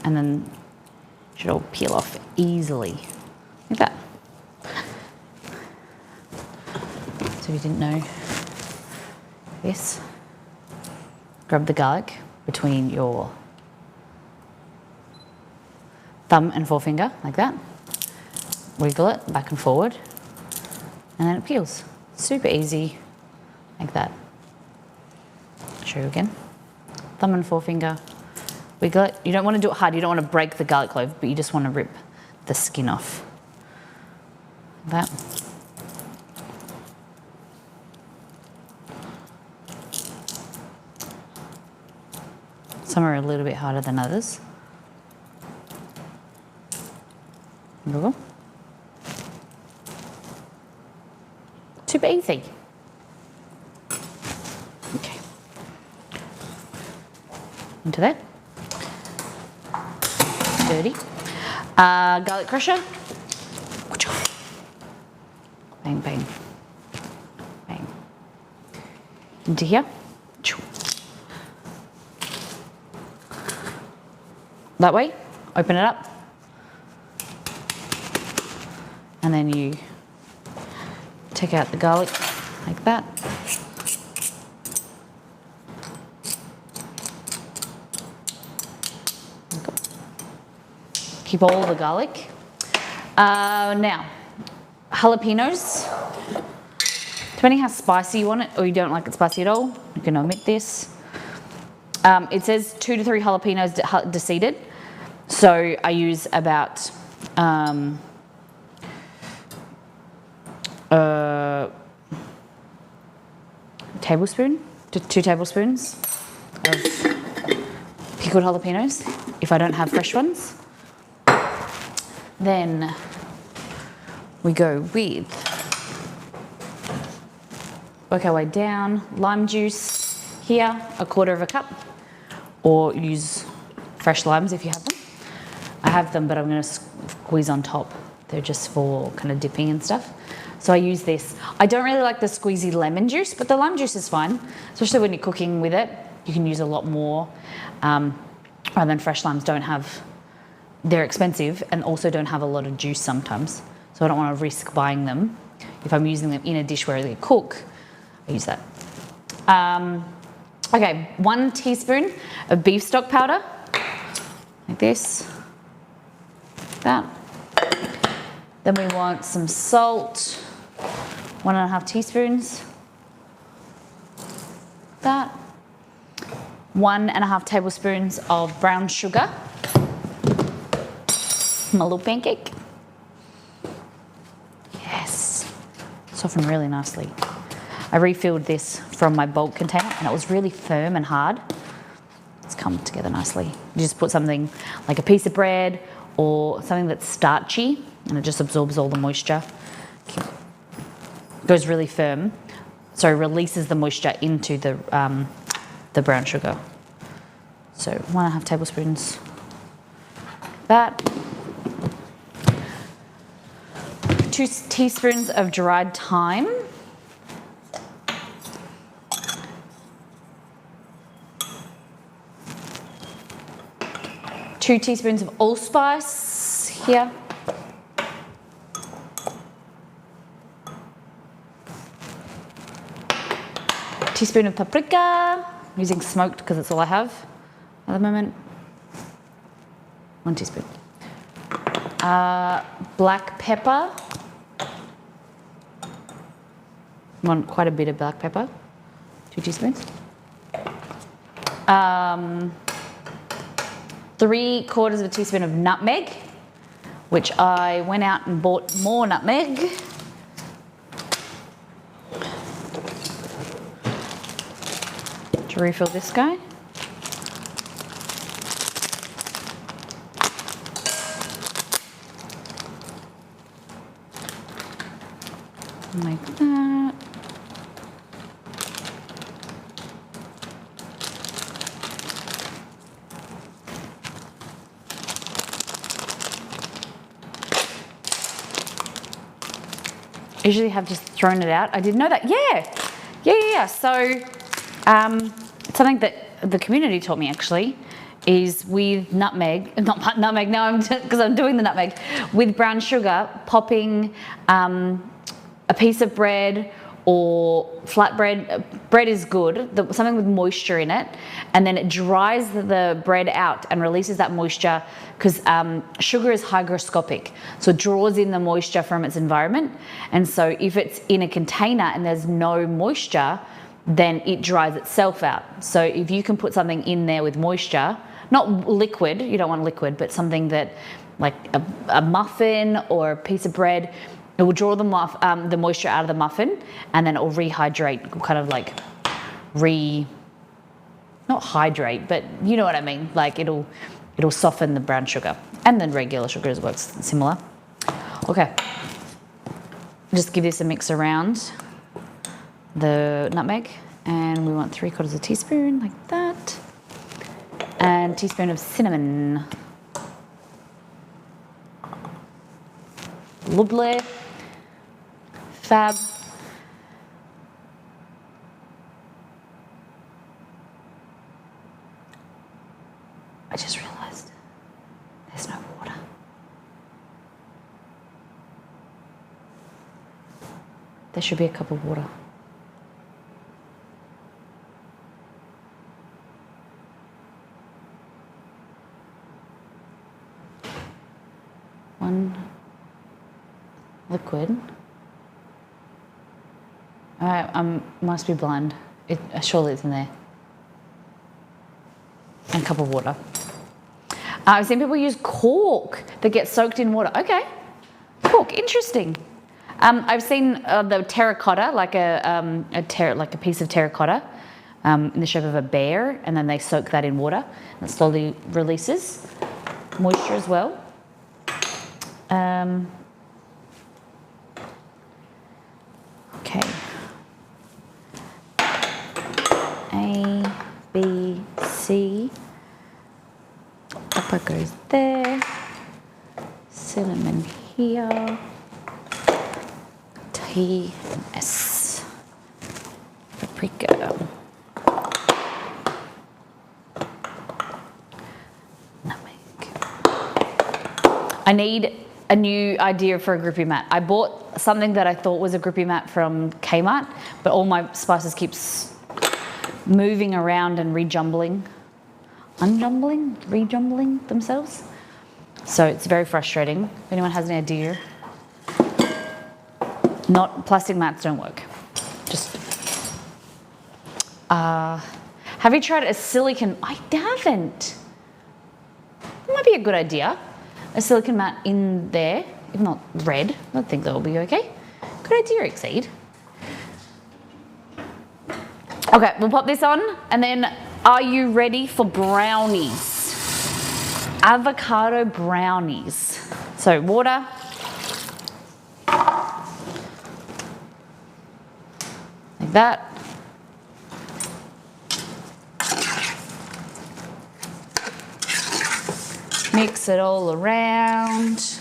and then it should all peel off easily, like that. So if you didn't know this, grab the garlic between your thumb and forefinger, like that. Wiggle it back and forward, and then it peels. Super easy, like that. I'll show you again. Thumb and forefinger, wiggle it. You don't want to do it hard, you don't want to break the garlic clove, but you just want to rip the skin off. Like that. Some are a little bit harder than others. Wiggle. Super easy. Okay. Into that. Dirty. Garlic crusher. Bang, bang. Bang. Into here. That way. Open it up. And then you take out the garlic like that. Keep all the garlic. Now, jalapenos. Depending how spicy you want it, or you don't like it spicy at all, you can omit this. It says 2 to 3 jalapenos deseeded, so I use about tablespoon to 2 tablespoons of pickled jalapenos if I don't have fresh ones. Then we go with, work our way down, lime juice here, 1/4 cup, or use fresh limes if you have them. I have them, but I'm going to squeeze on top. They're just for kind of dipping and stuff. So I use this. I don't really like the squeezy lemon juice, but the lime juice is fine, especially when you're cooking with it. You can use a lot more, rather than fresh limes don't have, they're expensive and also don't have a lot of juice sometimes. So I don't want to risk buying them. If I'm using them in a dish where they cook, I use that. Okay, 1 teaspoon of beef stock powder, like this, that. Then we want some salt, 1.5 teaspoons, that. 1.5 tablespoons of brown sugar, my little pancake. Yes, softened really nicely. I refilled this from my bulk container and it was really firm and hard. It's come together nicely. You just put something like a piece of bread or something that's starchy and it just absorbs all the moisture. It goes really firm, so it releases the moisture into the brown sugar. So 1.5 tablespoons, that. 2 teaspoons of dried thyme. Two teaspoons of allspice here. Teaspoon of paprika. I'm using smoked because that's all I have at the moment. 1 teaspoon. Black pepper. Want quite a bit of black pepper. 2 teaspoons. 3/4 teaspoon of nutmeg, which I went out and bought more nutmeg. To refill this guy. Like that. I usually have just thrown it out. I didn't know that. Yeah. So, something that the community taught me actually is with nutmeg, not nutmeg, no, because I'm doing the nutmeg, with brown sugar, popping a piece of bread or flatbread. Bread is good, something with moisture in it, and then it dries the bread out and releases that moisture because sugar is hygroscopic, so it draws in the moisture from its environment. And so if it's in a container and there's no moisture, then it dries itself out. So if you can put something in there with moisture, not liquid, you don't want liquid, but something that like a muffin or a piece of bread, it will draw the moisture out of the muffin, and then it will rehydrate, kind of like not hydrate, but you know what I mean. Like it'll soften the brown sugar, and then regular sugar works similar. Okay, just give this a mix around the nutmeg, and we want 3/4 teaspoon like that, and a teaspoon of cinnamon. Lovely. Fab. I just realised there's no water. There should be a cup of water. One liquid. I must be blind. Surely it's in there. And a cup of water. I've seen people use cork that gets soaked in water. Okay, cork, interesting. I've seen the terracotta, like a piece of terracotta in the shape of a bear, and then they soak that in water, and it slowly releases moisture as well. Okay. A, B, C. Pepper goes there. Cinnamon here. T and S. Paprika. Nutmeg. I need a new idea for a grippy mat. I bought something that I thought was a grippy mat from Kmart, but all my spices keeps moving around and rejumbling themselves. So it's very frustrating. If anyone has an idea, plastic mats don't work. Just, have you tried a silicone? I haven't. It might be a good idea. A silicone mat in there, if not red. I think that will be okay. Good idea, Exceed. Okay, we'll pop this on, and then are you ready for brownies? Avocado brownies. So water. Like that. Mix it all around.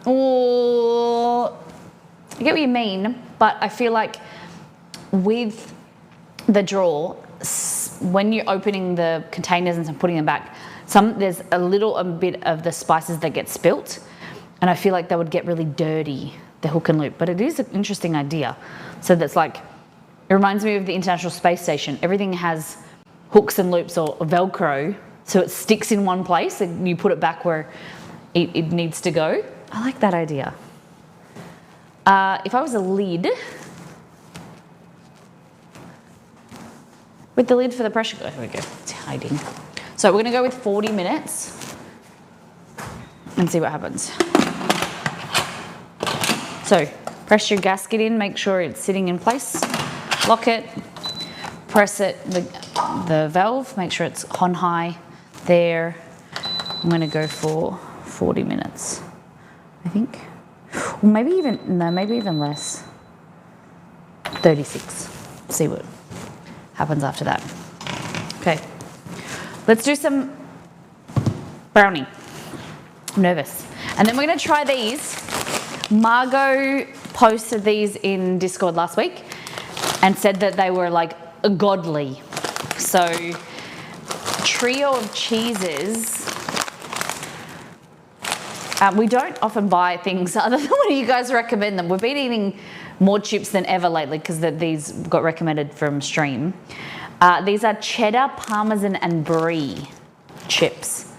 Or I get what you mean, but I feel like with the drawer, when you're opening the containers and putting them back, there's a bit of the spices that get spilt, and I feel like they would get really dirty, the hook and loop. But it is an interesting idea. So that's like, it reminds me of the International Space Station. Everything has hooks and loops or Velcro, so it sticks in one place and you put it back where it needs to go. I like that idea. If I was a lid, with the lid for the pressure cooker, here we go, it's hiding. So we're gonna go with 40 minutes and see what happens. So press your gasket in, make sure it's sitting in place, lock it, press it, the valve, make sure it's on high there. I'm gonna go for 40 minutes, I think. Or maybe even less. 36. See what happens after that. Okay, let's do some brownie. I'm nervous. And then we're gonna try these Margot posted these in Discord last week and said that they were like godly. So, trio of cheeses. We don't often buy things other than when you guys recommend them. We've been eating more chips than ever lately because these got recommended from stream. These are cheddar, parmesan, and brie chips.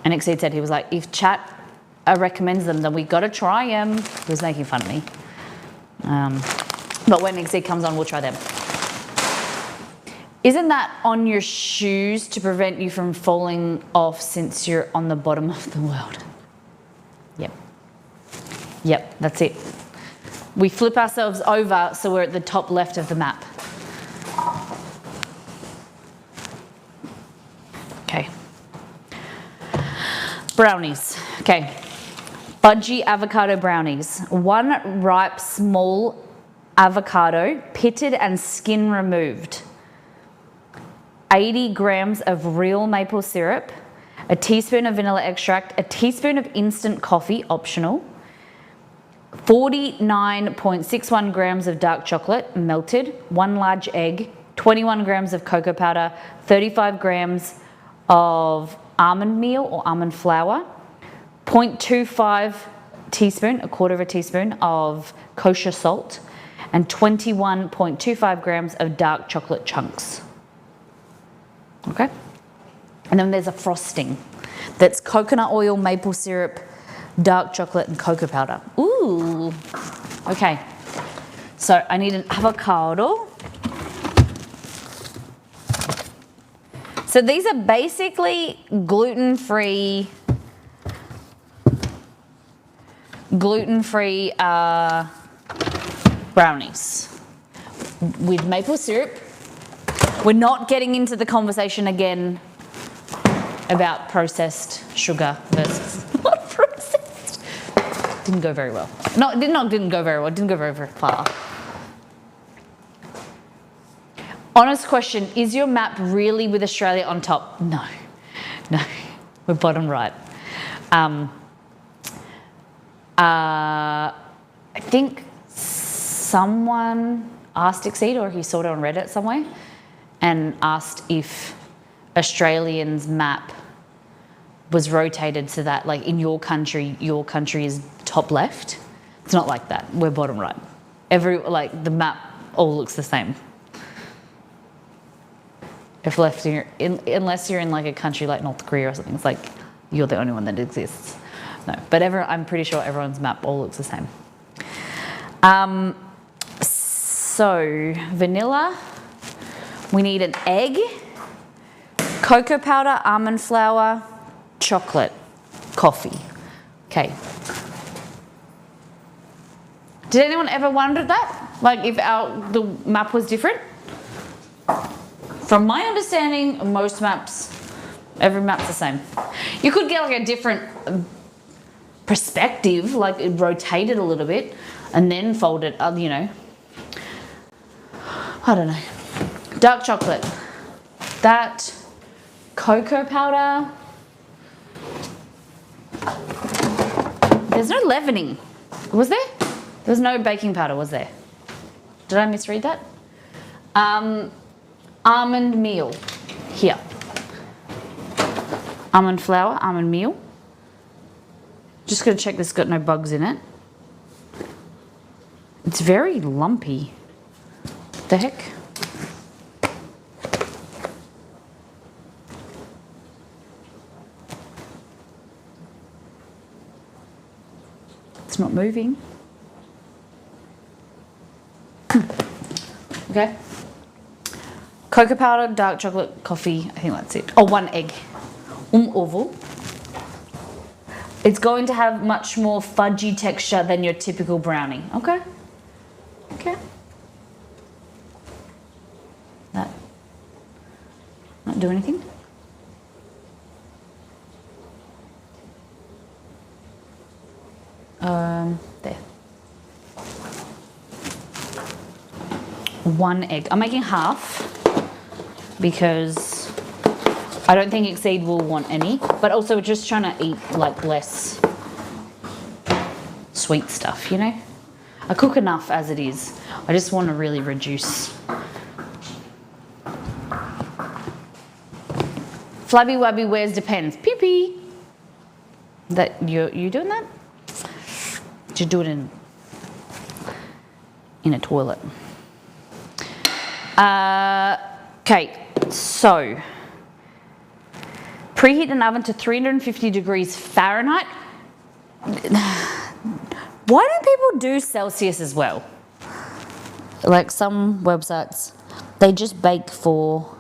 And Exceed said, he was like, if chat recommends them, then we got to try them. He was making fun of me. But when Exceed comes on, we'll try them. Isn't that on your shoes to prevent you from falling off since you're on the bottom of the world? Yep. Yep, that's it. We flip ourselves over so we're at the top left of the map. Okay. Brownies. Okay. Fudgy avocado brownies. 1 ripe small avocado, pitted and skin removed. 80 grams of real maple syrup, a teaspoon of vanilla extract, a teaspoon of instant coffee, optional, 49.61 grams of dark chocolate, melted, 1 large egg, 21 grams of cocoa powder, 35 grams of almond meal or almond flour, 0.25 teaspoon, a quarter of a teaspoon of kosher salt, and 21.25 grams of dark chocolate chunks. Okay? And then there's a frosting that's coconut oil, maple syrup, dark chocolate, and cocoa powder. Ooh. Okay. So I need an avocado. So these are basically gluten-free brownies with maple syrup. We're not getting into the conversation again about processed sugar versus not processed. Didn't go very well. No, didn't go very well. Didn't go very far. Honest question, is your map really with Australia on top? No, we're bottom right. I think someone asked Exceed, or he saw it on Reddit somewhere, and asked if Australians' map was rotated so that, like, in your country is top left. It's not like that. We're bottom right. The map all looks the same. If left, unless you're in like a country like North Korea or something, it's like you're the only one that exists. No, but I'm pretty sure everyone's map all looks the same. So vanilla, we need an egg, cocoa powder, almond flour, chocolate, coffee. Okay. Did anyone ever wonder that? Like if the map was different? From my understanding, every map's the same. You could get like a different perspective, like it rotated a little bit and then fold it, I don't know. Dark chocolate. That cocoa powder. There's no leavening. Was there? There was no baking powder, was there? Did I misread that? Almond meal. Here. Almond flour, almond meal. Just going to check this has got no bugs in it. It's very lumpy. What the heck? It's not moving. Okay. Cocoa powder, dark chocolate, coffee. I think that's it. Oh, 1 egg. Oval. It's going to have much more fudgy texture than your typical brownie. Okay. Okay. That. Not do anything. There. 1 egg. I'm making half because I don't think Exceed will want any, but also we're just trying to eat like less sweet. sweet stuff, you know? I cook enough as it is. I just want to really reduce. Flabby Wabby wears depends. Pee pee. That you doing that? You do it in a toilet. Okay, so preheat an oven to 350 degrees Fahrenheit. Why don't people do Celsius as well? Like some websites, they just bake for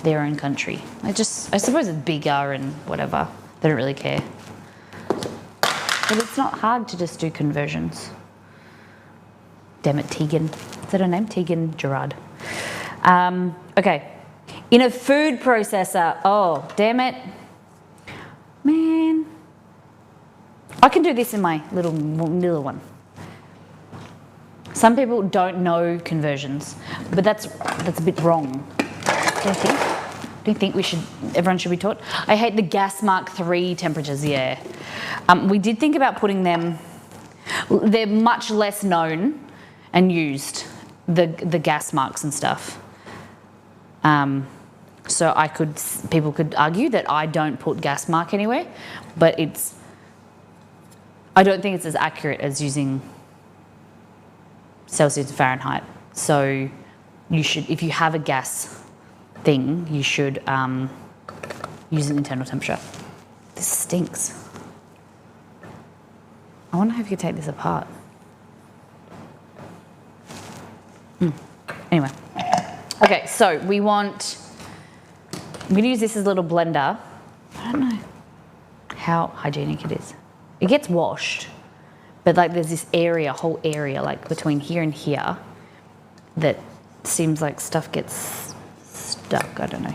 their own country. I suppose it's bigger and whatever. They don't really care. But it's not hard to just do conversions. Damn it, Tegan. Is that her name? Tegan Gerard. Okay. In a food processor. Oh, damn it. Man. I can do this in my little one. Some people don't know conversions, but that's a bit wrong. Do you think everyone should be taught? I hate the gas Mark III temperatures, yeah. We did think about putting them, they're much less known and used, the gas marks and stuff. So people could argue that I don't put gas mark anywhere, but I don't think it's as accurate as using Celsius and Fahrenheit. So you should, if you have a gas thing, you should use an internal temperature. This stinks. I wonder if you could take this apart. Anyway. Okay, so I'm going to use this as a little blender. I don't know how hygienic it is. It gets washed, but like there's this whole area like between here and here that seems like stuff gets stuck. I don't know.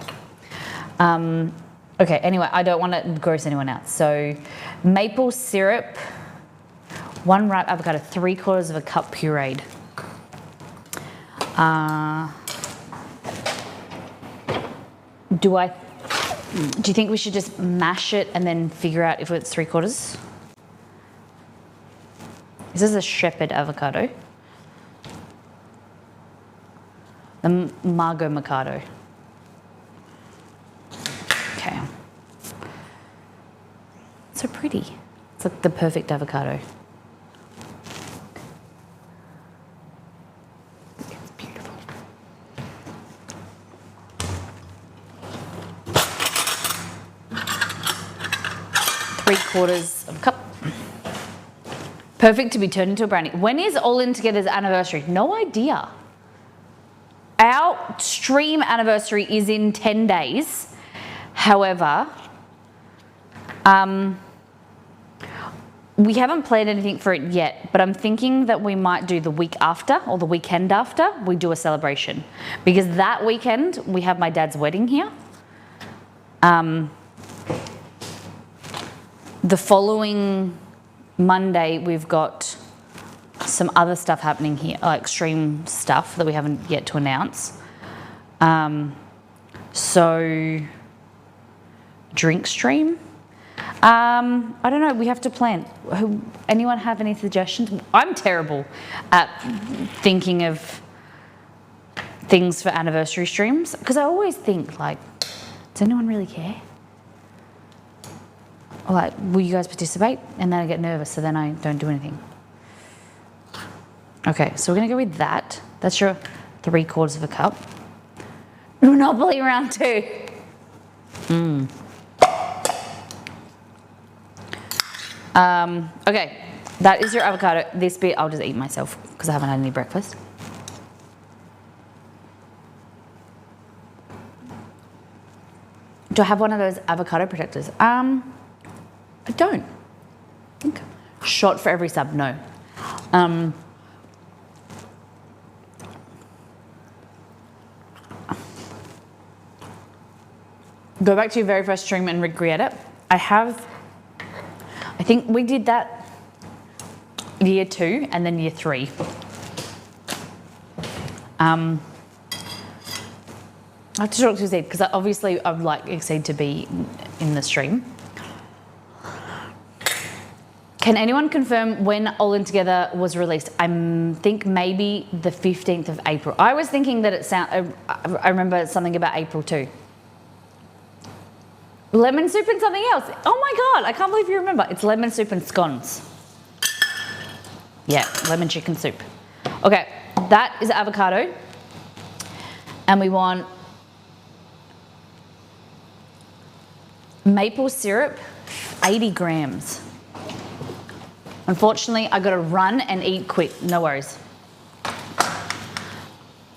Okay, anyway, I don't want to gross anyone out. So maple syrup, 1 ripe avocado, 3/4 of a cup pureed. Do you think we should just mash it and then figure out if it's 3/4? This is a shepherd avocado. The Margot Mercado. Okay. So pretty. It's like the perfect avocado. It's beautiful. Three-quarters of a cup. Perfect to be turned into a brownie. When is All In Together's anniversary? No idea. Our stream anniversary is in 10 days. However, we haven't planned anything for it yet, but I'm thinking that we might do the week after or the weekend after we do a celebration. Because that weekend we have my dad's wedding here. The following Monday we've got some other stuff happening here, like stream stuff that we haven't yet to announce. So drink stream. I don't know, we have to plan. Anyone have any suggestions? I'm terrible at thinking of things for anniversary streams because I always think like, does anyone really care? Or like, will you guys participate? And then I get nervous, so then I don't do anything. Okay, so we're gonna go with that. That's your 3/4 of a cup. Monopoly round 2. Okay, that is your avocado. This bit I'll just eat myself because I haven't had any breakfast. Do I have one of those avocado protectors? I don't. I think shot for every sub, no. Go back to your very first stream and recreate it. I think we did that year 2 and then year 3. I have to talk to Zed because obviously I'd like Exceed to be in the stream. Can anyone confirm when All In Together was released? I think maybe the 15th of April. I was thinking that I remember something about April too. Lemon soup and something else. Oh my God, I can't believe you remember. It's lemon soup and scones. Yeah, lemon chicken soup. Okay, that is avocado. And we want maple syrup, 80 grams. Unfortunately, I gotta run and eat quick. No worries.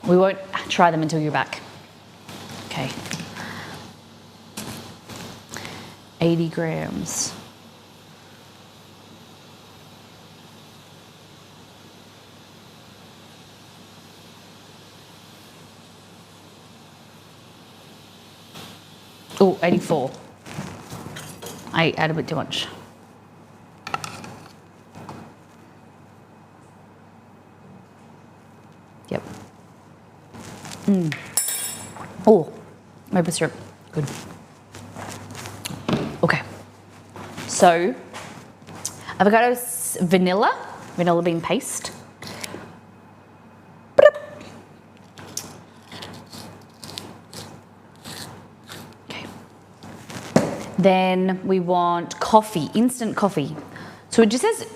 We won't try them until you're back. Okay. 80 grams. Oh, 84. I add a bit too much. Yep. Oh, maple syrup. Good. Okay. So, avocado vanilla bean paste. Okay. Then we want coffee, instant coffee. So it just says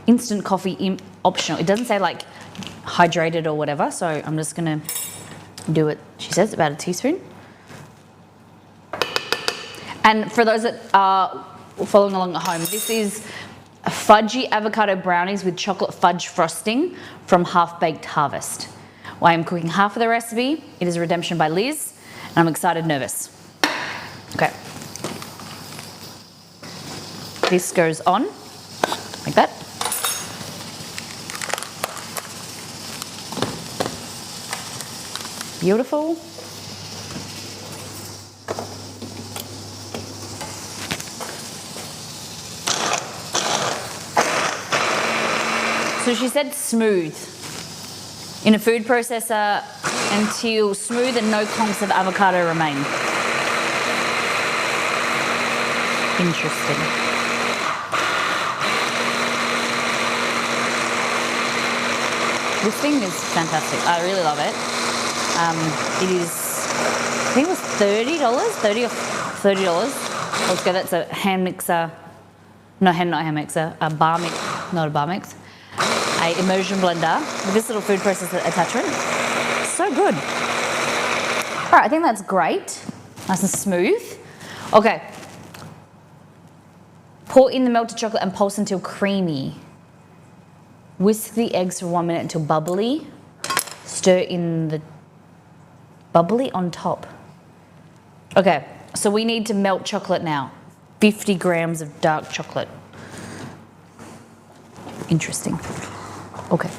instant coffee optional. It doesn't say like hydrated or whatever, so I'm just gonna do it. She says about a teaspoon. And for those that are following along at home, this is fudgy avocado brownies with chocolate fudge frosting from Half Baked Harvest. While I'm cooking half of the recipe, it is a redemption by Liz, and I'm excited, nervous. Okay. This goes on like that. Beautiful. So she said smooth. In a food processor until smooth and no clumps of avocado remain. Interesting. This thing is fantastic. I really love it. It is, I think it was $30, $30 or $30 altogether. It's a hand mixer, not hand mixer, a bar mix, not a bar mix, a immersion blender with this little food processor attachment. So good. All right, I think that's great. Nice and smooth. Okay. Pour in the melted chocolate and pulse until creamy. Whisk the eggs for 1 minute until bubbly. Stir in the bubbly on top. Okay, so we need to melt chocolate now. 50 grams of dark chocolate. Interesting. Okay.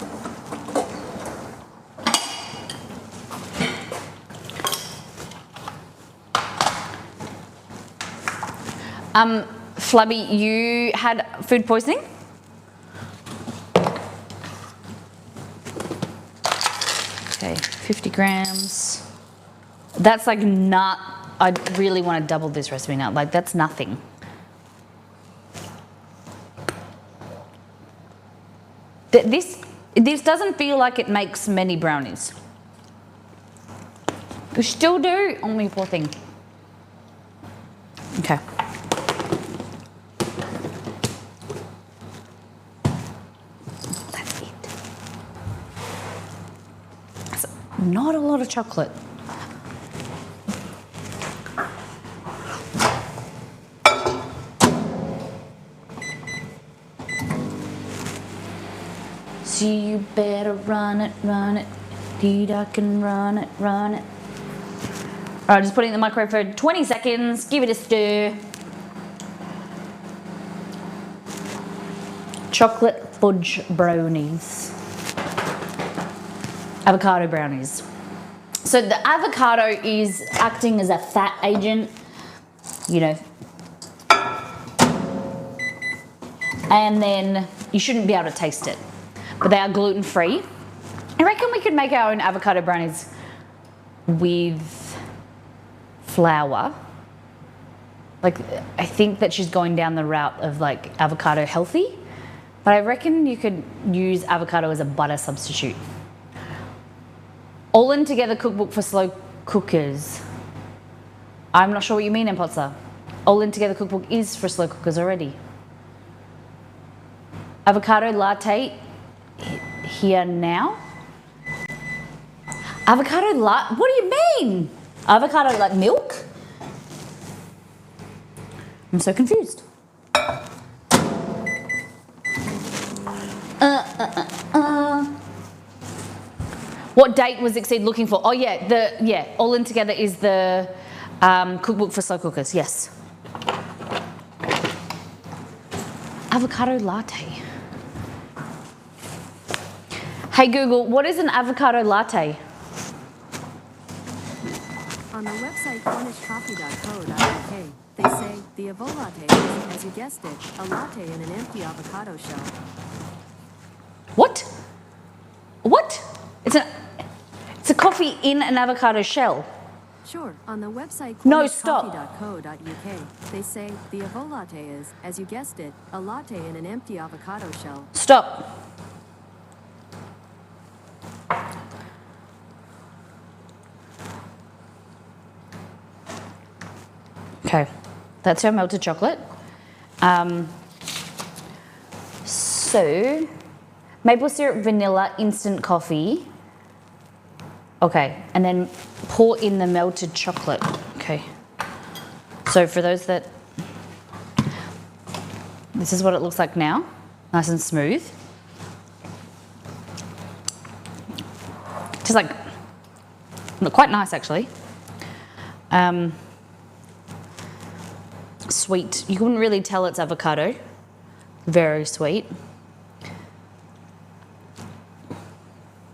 Flabby, you had food poisoning? Okay, 50 grams. That's like not, I really want to double this recipe now. Like that's nothing. This doesn't feel like it makes many brownies. You still do? Oh, me poor thing. Okay. That's it. That's not a lot of chocolate. So you better run it, Indeed, I can run it. All right, just putting it in the microwave for 20 seconds. Give it a stir. Chocolate fudge brownies. Avocado brownies. So the avocado is acting as a fat agent, you know. And then you shouldn't be able to taste it. But they are gluten-free. I reckon we could make our own avocado brownies with flour Like, I think that she's going down the route of like avocado healthy, but I reckon you could use avocado as a butter substitute. All in together cookbook for slow cookers. I'm not sure what you mean, Empotza. All in together cookbook is for slow cookers already. Avocado latte here now. Avocado latte? What do you mean? Avocado like milk? I'm so confused. What date was Exceed looking for? Oh yeah, All In Together is the cookbook for slow cookers. Yes. Avocado latte. Hey Google, what is an avocado latte? On the website cornishcoffee.co.uk, they say the Avo latte is, as you guessed it, a latte in an empty avocado shell. What? What? It's a coffee in an avocado shell. Sure, on the website No, stop. cornishcoffee.co.uk, they say the Avo latte is, as you guessed it, a latte in an empty avocado shell. Stop. Okay, that's our melted chocolate. So, maple syrup, vanilla, instant coffee. Okay, and then pour in the melted chocolate. Okay. So for those that, this is what it looks like now, nice and smooth. Just like, quite nice actually. Sweet. You couldn't really tell it's avocado. Very sweet.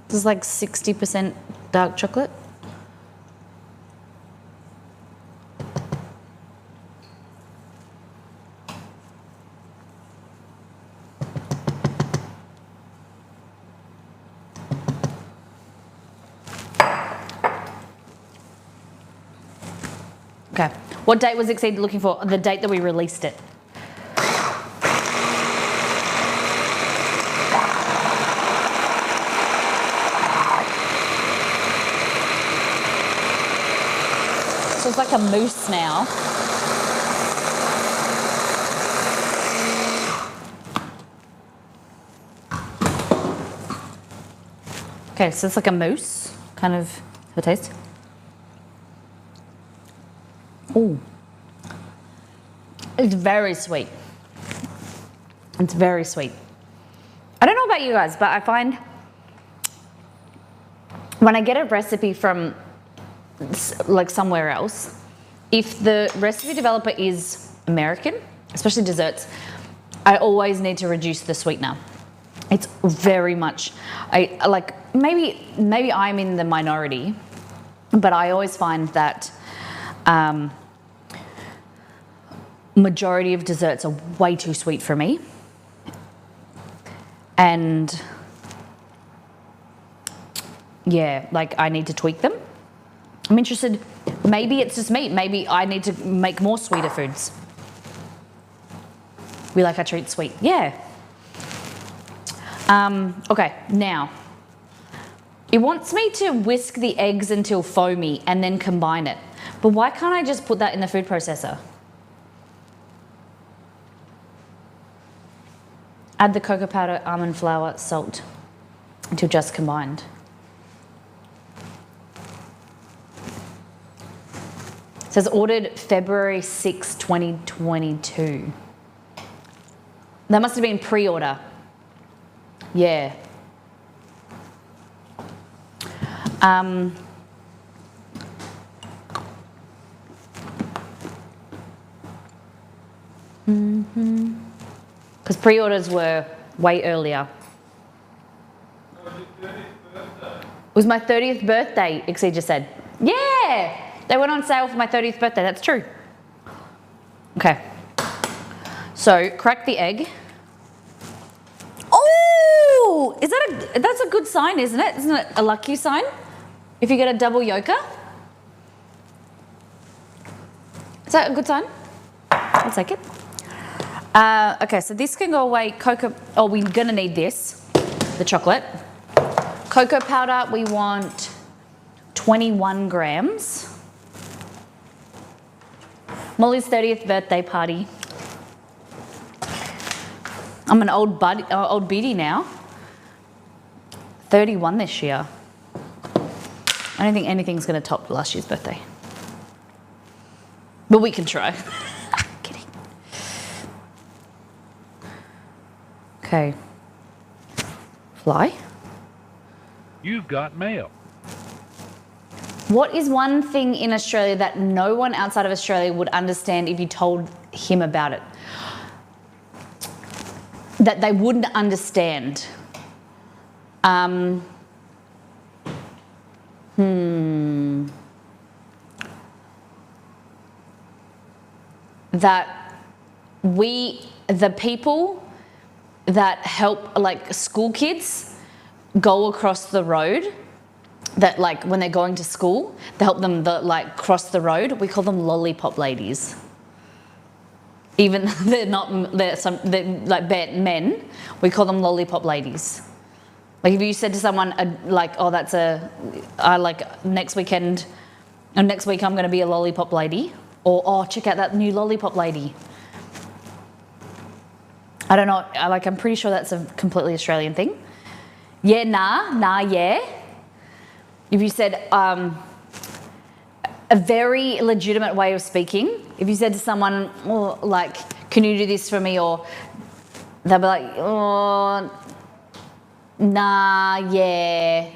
This is like 60% dark chocolate. Okay. What date was Exceed looking for? The date that we released it. So it's like a mousse now. Okay, so it's like a mousse, kind of, the taste. Ooh. It's very sweet. It's very sweet. I don't know about you guys, but I find when I get a recipe from like somewhere else, if the recipe developer is American, especially desserts, I always need to reduce the sweetener. It's very much, maybe I'm in the minority, but I always find that majority of desserts are way too sweet for me. And yeah, like I need to tweak them. I'm interested, maybe it's just me. Maybe I need to make more sweeter foods. We like our treats sweet, yeah. Okay, now, it wants me to whisk the eggs until foamy and then combine it. But why can't I just put that in the food processor? Add the cocoa powder, almond flour, salt until just combined. It says ordered February 6, 2022. That must have been pre-order. Yeah. Because pre-orders were way earlier. It was my 30th birthday, Ixie just said. Yeah! They went on sale for my 30th birthday, that's true. Okay. So, crack the egg. Oh! That's a good sign, isn't it? Isn't it a lucky sign? If you get a double yolker? Is that a good sign? I'll take it. Okay, so this can go away. Cocoa, oh, we're gonna need this, the chocolate. Cocoa powder, we want 21 grams. Molly's 30th birthday party. I'm an old biddy now. 31 this year. I don't think anything's gonna top last year's birthday. But we can try. Kidding. Okay. Fly. You've got mail. What is one thing in Australia that no one outside of Australia would understand if you told him about it? That they wouldn't understand. That the people that help like school kids go across the road, that like when they're going to school, they help them like cross the road, we call them lollipop ladies. Even they're like bad men, we call them lollipop ladies. Like if you said to someone like, oh, next weekend, or next week I'm going to be a lollipop lady, or oh, check out that new lollipop lady. I don't know, I'm pretty sure that's a completely Australian thing. Yeah, nah, yeah. If you said a very legitimate way of speaking, if you said to someone, oh, like, can you do this for me? Or they'll be like, oh, nah, yeah,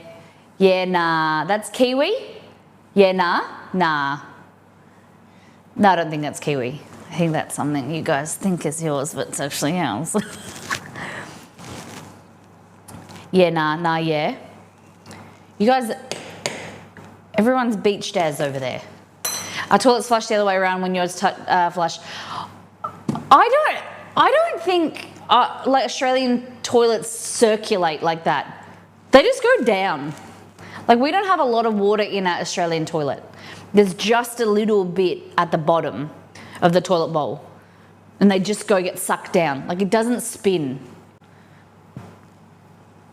nah. That's Kiwi? Yeah, nah. No, I don't think that's Kiwi. I think that's something you guys think is yours, but it's actually ours. Yeah, nah, yeah. You guys, everyone's beach dads over there. Our toilets flush the other way around when yours flush. I don't think like Australian toilets circulate like that. They just go down. Like we don't have a lot of water in our Australian toilet. There's just a little bit at the bottom of the toilet bowl, and they just get sucked down. Like it doesn't spin.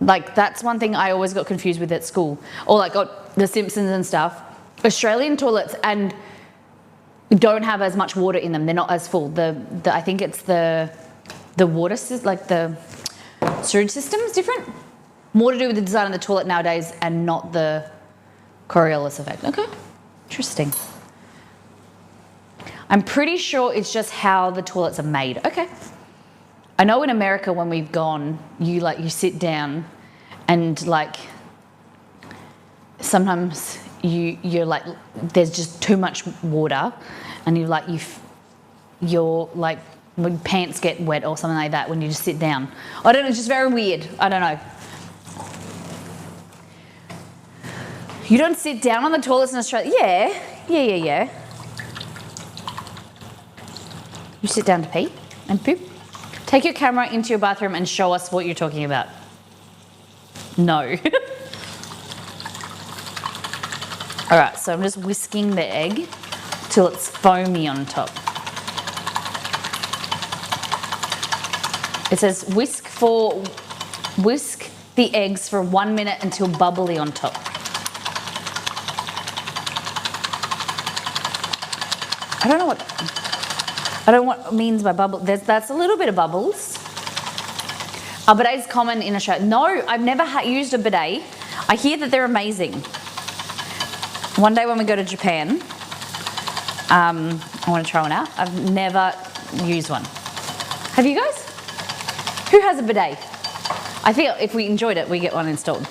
Like that's one thing I always got confused with at school, or like The Simpsons and stuff. Australian toilets and don't have as much water in them. They're not as full. I think it's the water like the sewage system is different. More to do with the design of the toilet nowadays, and not the Coriolis effect. Okay, interesting. I'm pretty sure it's just how the toilets are made. Okay. I know in America when we've gone, you sit down and like sometimes you're like there's just too much water, and you're like when pants get wet or something like that when you just sit down. I don't know, it's just very weird. I don't know. You don't sit down on the toilets in Australia? Yeah. You sit down to pee and poop. Take your camera into your bathroom and show us what you're talking about. No. All right, so I'm just whisking the egg till it's foamy on top. It says whisk the eggs for 1 minute until bubbly on top. I don't know what it means by bubble. That's a little bit of bubbles. A bidet is common in Australia. No, I've never used a bidet. I hear that they're amazing. One day when we go to Japan, I want to try one out. I've never used one. Have you guys? Who has a bidet? I feel if we enjoyed it, we get one installed.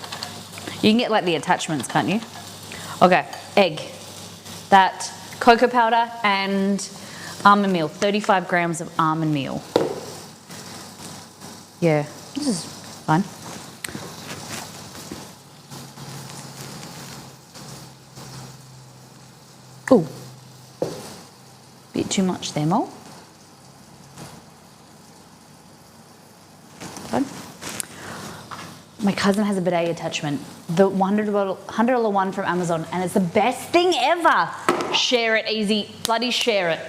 You can get like the attachments, can't you? Okay, egg. That cocoa powder and almond meal, 35 grams of almond meal. Yeah, this is fun. Ooh, bit too much there, Mo. Fun. My cousin has a bidet attachment, the $100 one from Amazon, and it's the best thing ever. Share it, easy, bloody share it.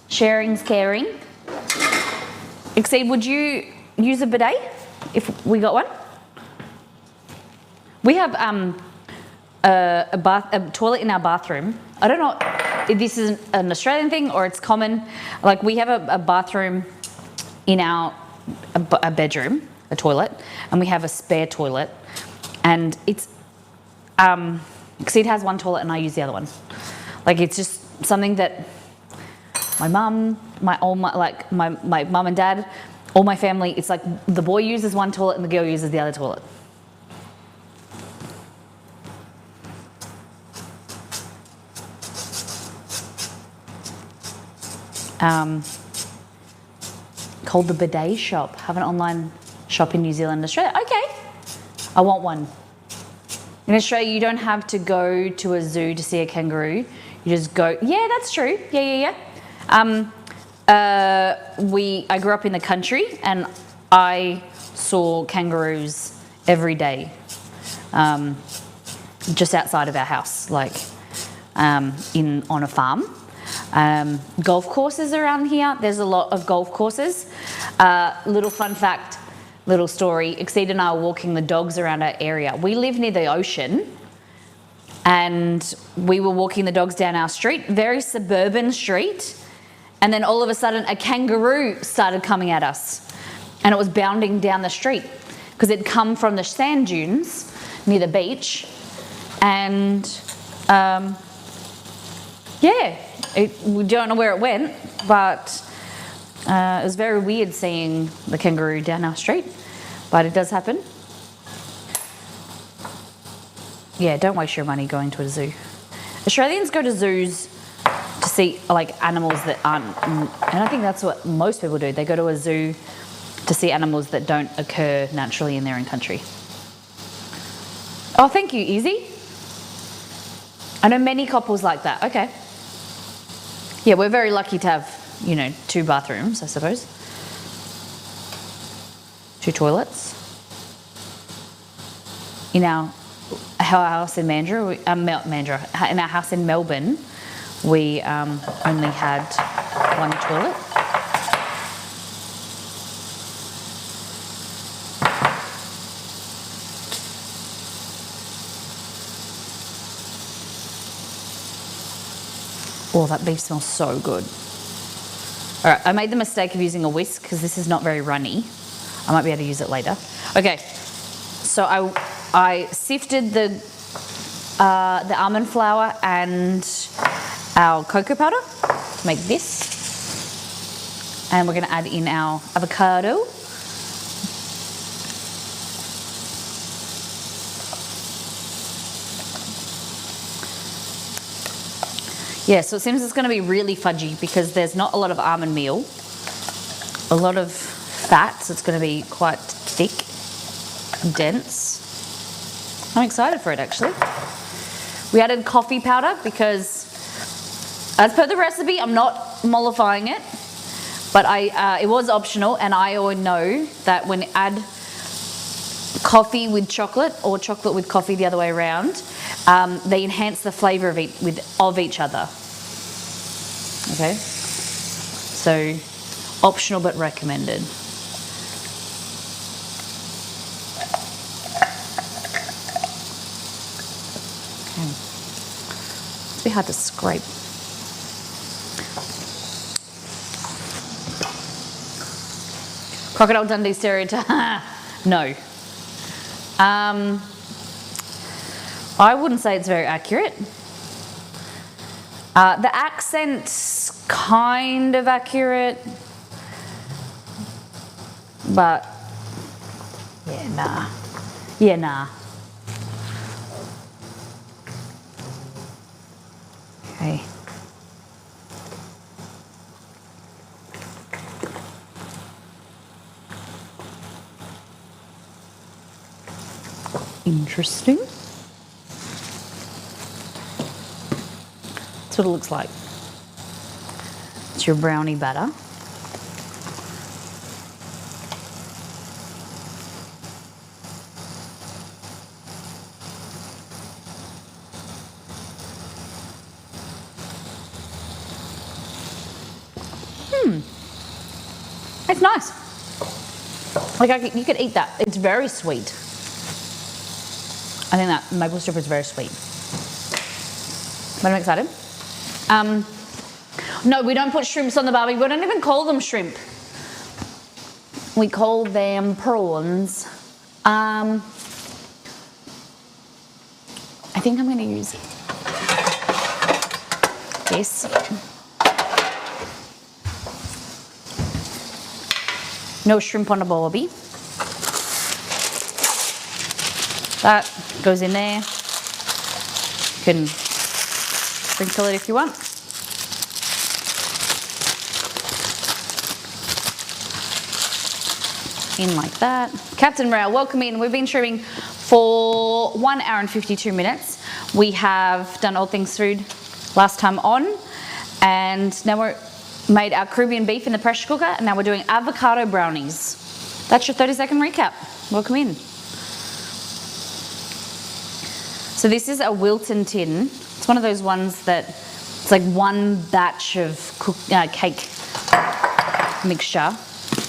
Sharing's caring. Exceed, would you use a bidet if we got one? We have a toilet in our bathroom. I don't know if this is an Australian thing or it's common. Like we have a bathroom in our a bedroom, a toilet, and we have a spare toilet. And it's Exceed has one toilet and I use the other one. Like it's just something that my mum, my mum and dad, all my family, it's like the boy uses one toilet and the girl uses the other toilet. Called the Bidet Shop. Have an online shop in New Zealand, Australia. Okay, I want one. In Australia, you don't have to go to a zoo to see a kangaroo. You just go. Yeah, that's true. Yeah. I grew up in the country, and I saw kangaroos every day, just outside of our house, like on a farm. Golf courses around here. There's a lot of golf courses. Little fun fact, little story. Exceed and I were walking the dogs around our area. We live near the ocean, and we were walking the dogs down our street, very suburban street, and then all of a sudden a kangaroo started coming at us, and it was bounding down the street because it'd come from the sand dunes near the beach, and we don't know where it went, but it was very weird seeing the kangaroo down our street, but it does happen. Yeah, don't waste your money going to a zoo. Australians go to zoos to see like animals that aren't, and I think that's what most people do. They go to a zoo to see animals that don't occur naturally in their own country. Oh, thank you, Izzy. I know many couples like that. Okay. Yeah, we're very lucky to have, 2 bathrooms, I suppose. 2 toilets. In our house in Mandurah, in our house in Melbourne, we only had 1 toilet. Oh, that beef smells so good. All right, I made the mistake of using a whisk because this is not very runny. I might be able to use it later. Okay, so I sifted the almond flour and our cocoa powder to make this. And we're going to add in our avocado. Yeah, so it seems it's going to be really fudgy because there's not a lot of almond meal, a lot of fat, so it's going to be quite thick and dense. I'm excited for it actually. We added coffee powder because, as per the recipe, I'm not mollifying it, but it was optional, and I always know that when you add coffee with chocolate or chocolate with coffee the other way around, they enhance the flavour of each other. Okay, so optional but recommended. Okay. It's a bit hard to scrape. Crocodile Dundee stereotype. No. I wouldn't say it's very accurate. The accent's kind of accurate, but yeah, nah. Okay. Interesting. That's what it looks like. It's your brownie batter. It's nice. Like you could eat that. It's very sweet. I think that maple syrup is very sweet. But I'm excited. No, we don't put shrimps on the barbie. We don't even call them shrimp. We call them prawns. I think I'm going to use this. No shrimp on a barbie. That goes in there. You can sprinkle it if you want. In like that. Captain Rail, welcome in. We've been streaming for 1 hour and 52 minutes. We have done All Things Food last time on, and now we're made our Caribbean beef in the pressure cooker, and now we're doing avocado brownies. That's your 30-second recap. Welcome in. So this is a Wilton tin. It's one of those ones that it's like one batch of cake mixture.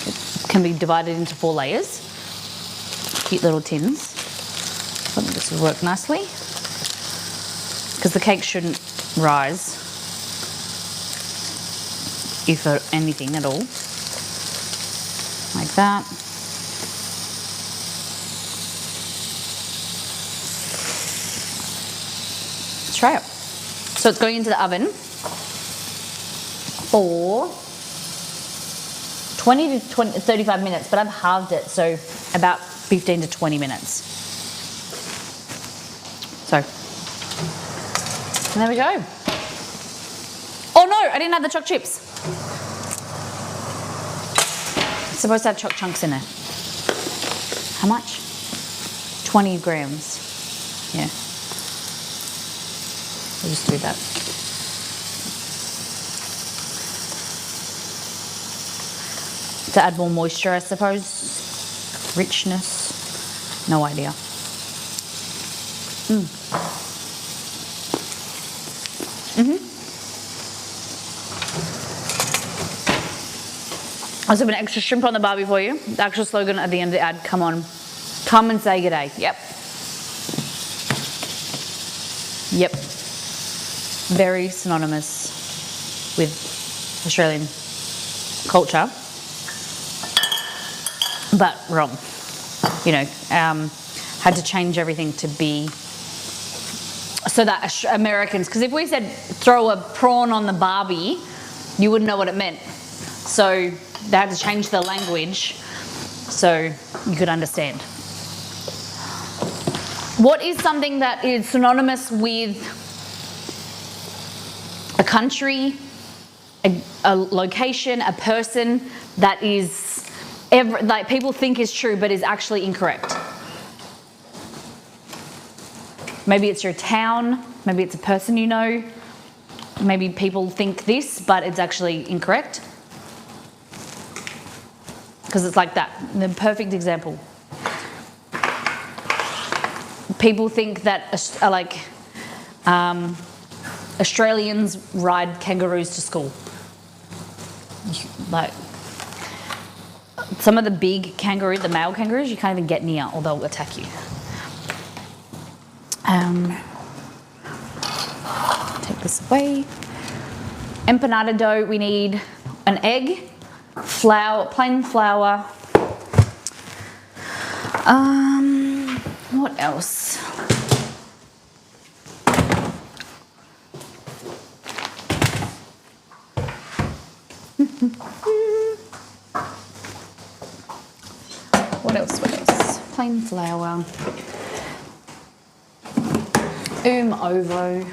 It can be divided into 4 layers. Cute little tins. I think this will work nicely because the cake shouldn't rise, if anything at all. Like that. Let's try it. So it's going into the oven for 20 to 35 minutes, but I've halved it, so about 15 to 20 minutes. So, and there we go. Oh no, I didn't add the choc chips. It's supposed to have choc chunks in there. How much? 20 grams. Yeah. We'll just do that. To add more moisture, I suppose. Richness. No idea. I also have an extra shrimp on the barbie for you. The actual slogan at the end of the ad, come on. Come and say g'day. Yep. Yep. Very synonymous with Australian culture. But wrong. You know, had to change everything to be so that Americans, because if we said throw a prawn on the barbie, you wouldn't know what it meant. So they had to change the language so you could understand. What is something that is synonymous with a country, a location, a person that is like people think is true but is actually incorrect? Maybe it's your town, maybe it's a person you know, maybe people think this but it's actually incorrect. Because it's like that, the perfect example. People think that Australians ride kangaroos to school. Like some of the big kangaroos, the male kangaroos, you can't even get near or they'll attack you. Take this away. Empanada dough, we need an egg, flour, plain flour. What else? What else? Plain flour. Ovo.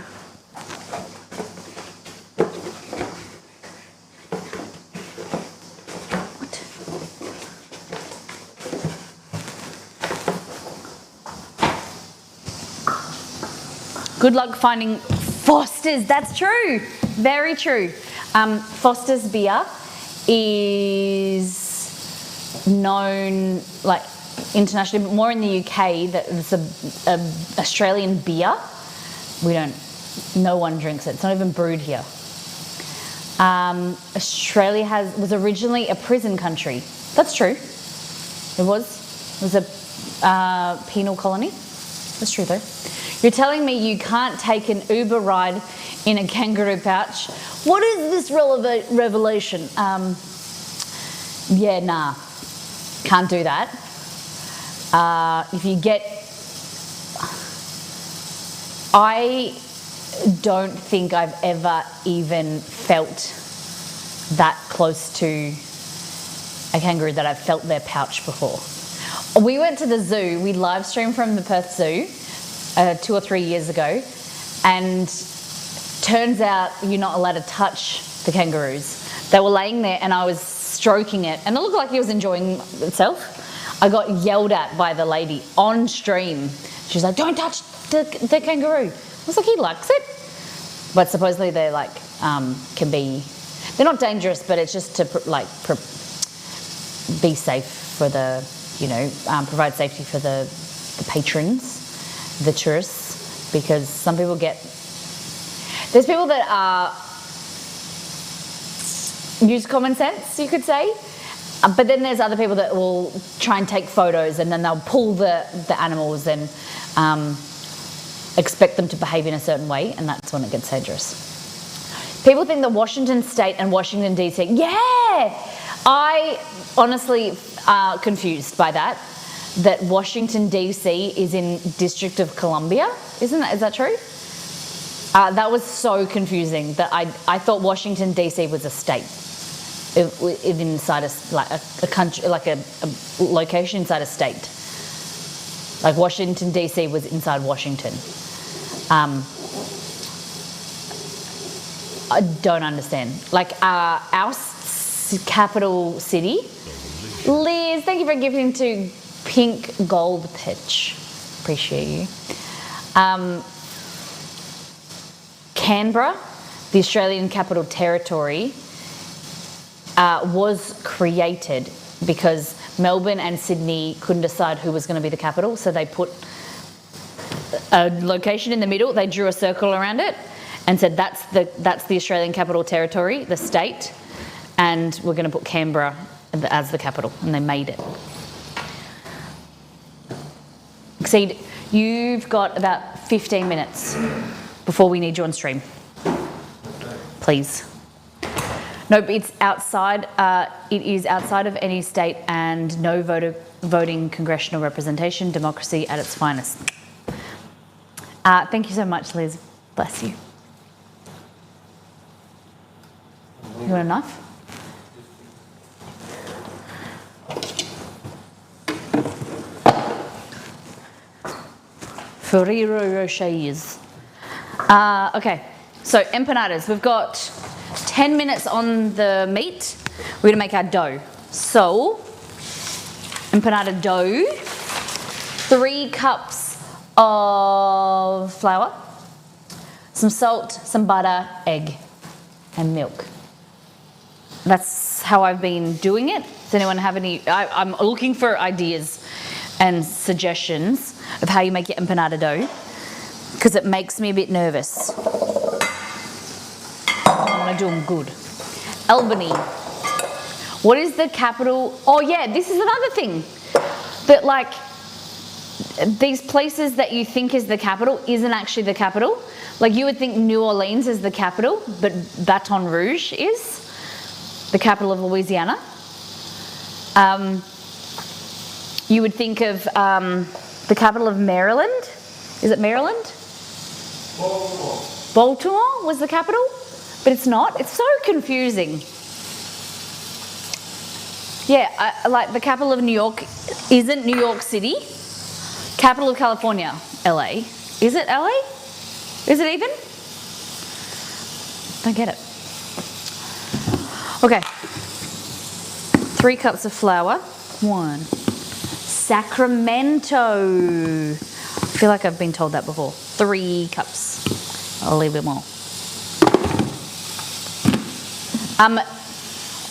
What? Good luck finding Foster's. That's true. Very true. Foster's beer is known like internationally, but more in the UK. That it's a Australian beer. No one drinks it. It's not even brewed here. Australia was originally a prison country. That's true. It was a penal colony. That's true though. You're telling me you can't take an Uber ride in a kangaroo pouch? What is this revelation? Yeah, nah, can't do that. If you get, I don't think I've ever even felt that close to a kangaroo that I've felt their pouch before. We went to the zoo, we live streamed from the Perth Zoo 2 or 3 years ago, and turns out you're not allowed to touch the kangaroos. They were laying there and I was stroking it and it looked like it was enjoying itself. I got yelled at by the lady on stream. She was like, don't touch the kangaroo. I was like, he likes it. But supposedly they're like, can be, they're not dangerous, but it's just to be safe for the, provide safety for the patrons, the tourists, because some people there's people that use common sense, you could say, but then there's other people that will try and take photos and then they'll pull the animals and expect them to behave in a certain way, and that's when it gets dangerous. People think that Washington State and Washington DC, I honestly confused by that Washington DC is in District of Columbia. Is that true? That was so confusing that I thought Washington DC was a state, inside a country, like a location inside a state. Like Washington DC was inside Washington. I don't understand. Like our capital city. Liz, thank you for gifting to Pink Gold Pitch. Appreciate you. Canberra, the Australian Capital Territory, was created because Melbourne and Sydney couldn't decide who was going to be the capital, so they put a location in the middle. They drew a circle around it and said that's the Australian Capital Territory, the state, and we're going to put Canberra as the capital, and they made it. Exceed, you've got about 15 minutes before we need you on stream. Please. Nope, it's outside. It is outside of any state and no voting congressional representation, democracy at its finest. Thank you so much, Liz. Bless you. You want a knife? Ferrero Rochers. Okay, so empanadas. We've got 10 minutes on the meat. We're gonna make our dough. So, empanada dough, 3 cups of flour, some salt, some butter, egg, and milk. That's how I've been doing it. Does anyone have any? I'm looking for ideas and suggestions of how you make your empanada dough, because it makes me a bit nervous. I want to do them good. Albany. What is the capital? Oh yeah, this is another thing. That like, these places that you think is the capital isn't actually the capital. Like you would think New Orleans is the capital, but Baton Rouge is the capital of Louisiana. You would think of the capital of Maryland. Is it Maryland? Baltimore was the capital, but it's not. It's so confusing. Yeah, like the capital of New York isn't New York City. Capital of California, LA. Is it LA? Is it even? Don't get it. Okay. 3 cups of flour. 1. Sacramento. I feel like I've been told that before. 3 cups. A little bit more.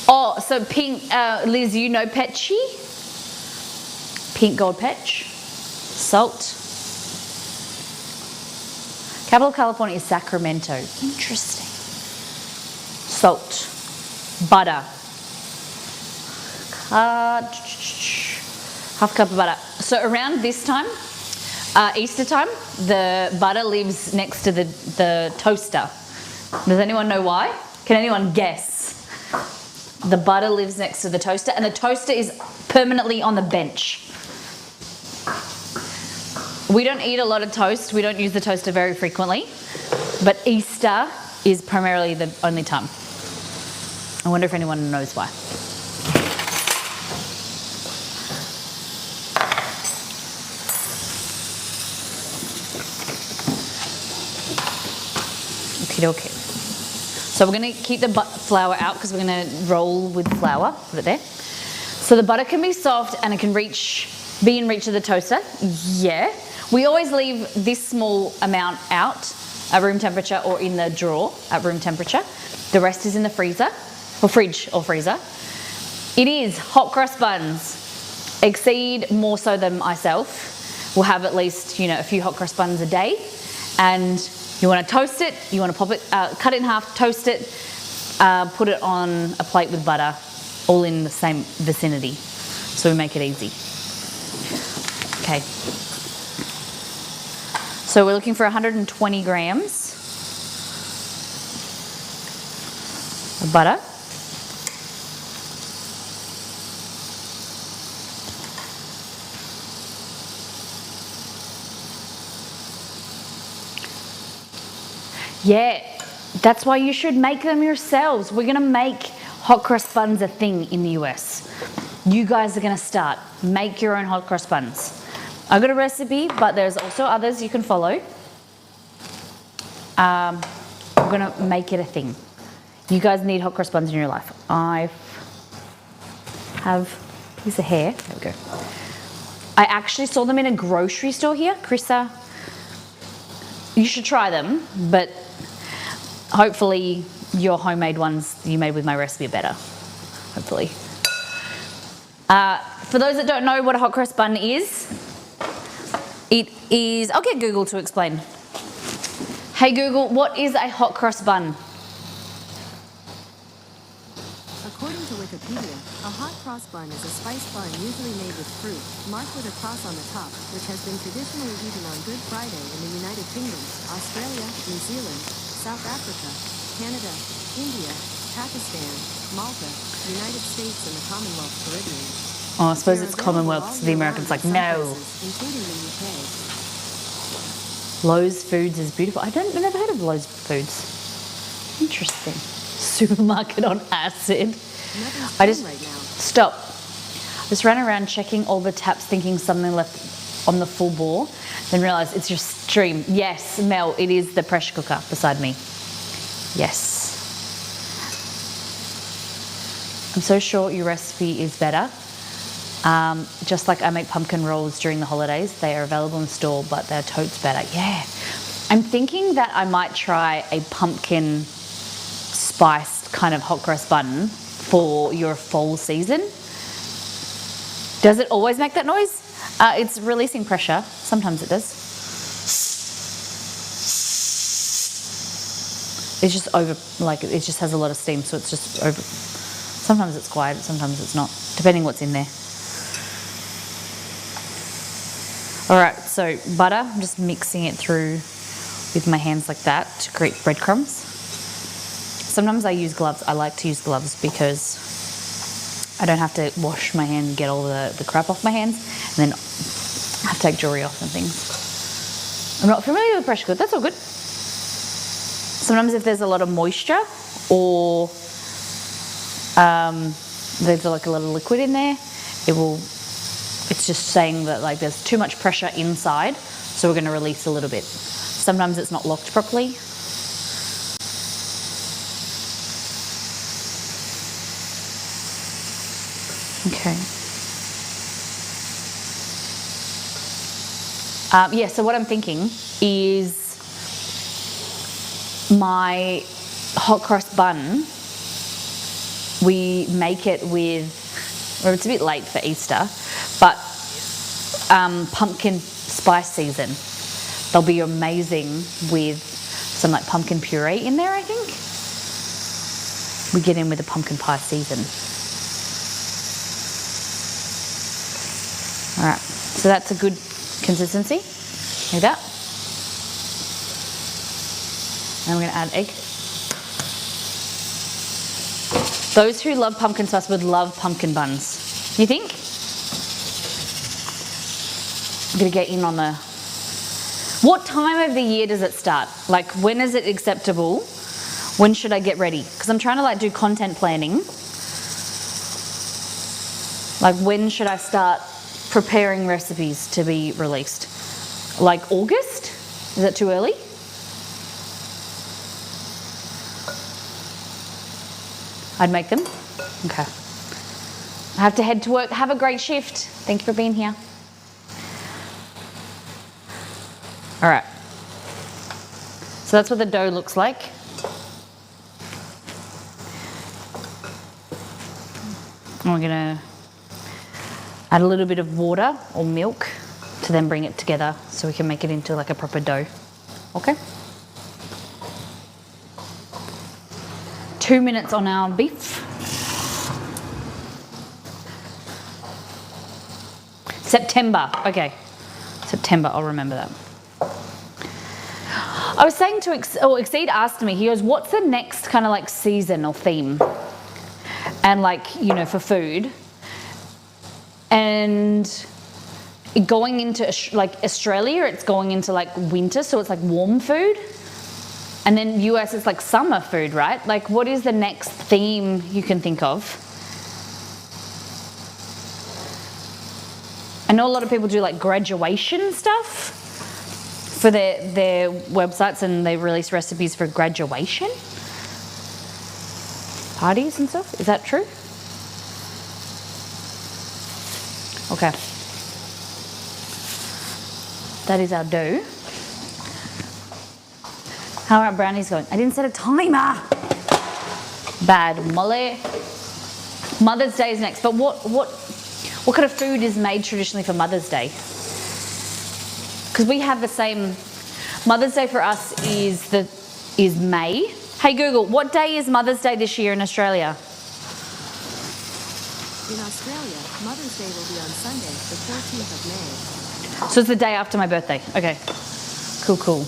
Oh, so pink, Liz, you know Petchy? Pink gold petch. Salt. Capital of California is Sacramento. Interesting. salt, butter, half cup of butter. So around this time, Easter time, the butter lives next to the toaster. Does anyone know why? Can anyone guess? The butter lives next to the toaster, and the toaster is permanently on the bench. We don't eat a lot of toast. We don't use the toaster very frequently, but Easter is primarily the only time. I wonder if anyone knows why. Okay. So we're going to keep the flour out because we're going to roll with flour. Put it there. So the butter can be soft and it can be in reach of the toaster. Yeah. We always leave this small amount out at room temperature or in the drawer at room temperature. The rest is in the freezer or fridge or freezer. It is hot cross buns. Exceed more so than myself. We'll have at least, a few hot cross buns a day, and you want to toast it, you want to pop it, cut it in half, toast it, put it on a plate with butter, all in the same vicinity. So we make it easy. Okay. So we're looking for 120 grams of butter. Yeah, that's why you should make them yourselves. We're gonna make hot cross buns a thing in the US. You guys are gonna start. Make your own hot cross buns. I've got a recipe, but there's also others you can follow. We're gonna make it a thing. You guys need hot cross buns in your life. I have a piece of hair. There we go. I actually saw them in a grocery store here. Chrissa, you should try them, but hopefully your homemade ones you made with my recipe are better. Hopefully. For those that don't know what a hot cross bun is, it is, I'll get Google to explain. Hey Google, what is a hot cross bun? According to Wikipedia, a hot cross bun is a spiced bun usually made with fruit, marked with a cross on the top, which has been traditionally eaten on Good Friday in the United Kingdom, Australia, New Zealand, South Africa, Canada, India, Pakistan, Malta, United States, and the Commonwealth Caribbean. Oh, I suppose it's Commonwealth, so the Americans like, no. Including the UK. Lowe's Foods is beautiful. I've never heard of Lowe's Foods. Interesting. Supermarket on acid. Nothing's I just, right now. stop. I just ran around checking all the taps thinking something left on the full bore, then realised it's your stream. Yes, Mel, it is the pressure cooker beside me. Yes. I'm so sure your recipe is better. Just like I make pumpkin rolls during the holidays. They are available in the store, but they're totes better. Yeah. I'm thinking that I might try a pumpkin spiced kind of hot cross bun for your fall season. Does it always make that noise? It's releasing pressure. Sometimes it does. It's just it just has a lot of steam, so it's just over. Sometimes it's quiet, sometimes it's not, depending what's in there. All right, so butter, I'm just mixing it through with my hands like that to create breadcrumbs. Sometimes I use gloves. I like to use gloves because I don't have to wash my hand and get all the crap off my hands, and then I have to take jewelry off and things. I'm not familiar with pressure cooker, that's all good. Sometimes if there's a lot of moisture or there's like a little liquid in there, it's just saying that like there's too much pressure inside, so we're going to release a little bit. Sometimes it's not locked properly. Okay. Yeah, so what I'm thinking is my hot cross bun, we make it with, or it's a bit late for Easter, but pumpkin spice season. They'll be amazing with some like pumpkin puree in there, I think. we get in with the pumpkin pie season. All right, so that's a good consistency, like that. And we're gonna add egg. Those who love pumpkin spice would love pumpkin buns. You think? I'm gonna get in on the... What time of the year does it start? Like, when is it acceptable? When should I get ready? Because I'm trying to like do content planning. Like, when should I start preparing recipes to be released? Like August? Is that too early? I'd make them? Okay. I have to head to work. Have a great shift. Thank you for being here. All right. So that's what the dough looks like. And we're gonna add a little bit of water or milk to then bring it together so we can make it into like a proper dough. Okay? 2 minutes on our beef. September, okay. September, I'll remember that. I was saying to, Exceed asked me, he goes, what's the next kind of like season or theme? And like, you know, for food. And going into like Australia, it's going into like winter, so it's like warm food. And then US, it's like summer food, right? Like, what is the next theme you can think of? I know a lot of people do like graduation stuff for their websites, and they release recipes for graduation parties and stuff. Is that true? Okay. That is our dough. How are our brownies going? I didn't set a timer. Bad mole. Mother's Day is next, but what kind of food is made traditionally for Mother's Day? Because we have the same. Mother's Day for us is May. Hey Google, what day is Mother's Day this year in Australia? In Australia, Mother's Day will be on Sunday, the 14th of May. So it's the day after my birthday. Okay. Cool, cool.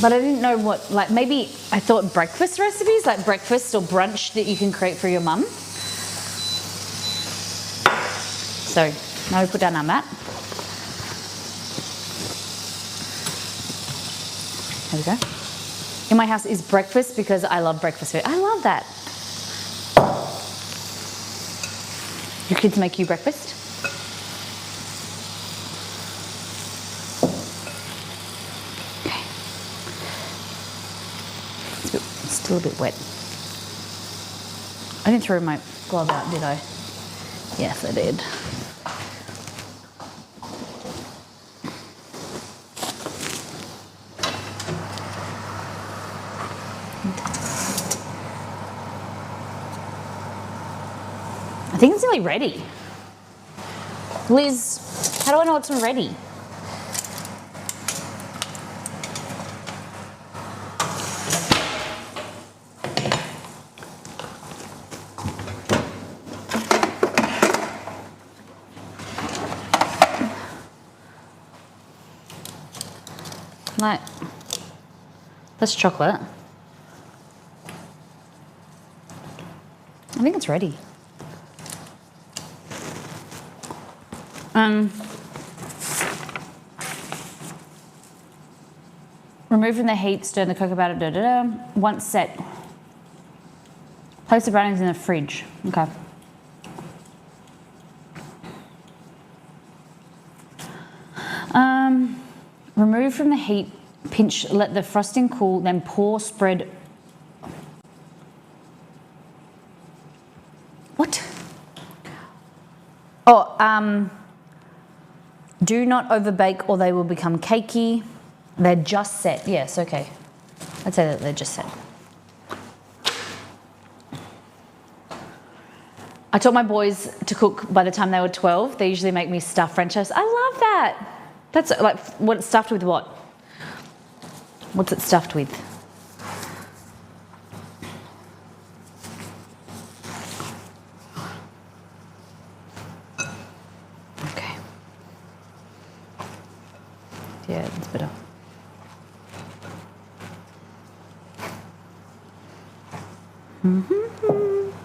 But I didn't know what, like maybe I thought breakfast recipes, like breakfast or brunch that you can create for your mum. So now we put down our mat. There we go. In my house is breakfast because I love breakfast food. I love that. Your kids make you breakfast? Okay. It's still a bit wet. I didn't throw my glove out, did I? Yes, I did. I think it's nearly ready. Liz, how do I know it's ready? Like, that's chocolate. I think it's ready. Remove from the heat, stir in the cocoa batter, Once set, place the brownies in the fridge. Okay. Remove from the heat, pinch, let the frosting cool, then pour, spread. What? Oh, do not overbake or they will become cakey. They're just set. Yes, okay. I'd say that they're just set. I taught my boys to cook by the time they were 12. They usually make me stuffed French toast. I love that. That's like, what it's stuffed with what? What's it stuffed with? Okay. Yeah, that's better. Mm-hmm.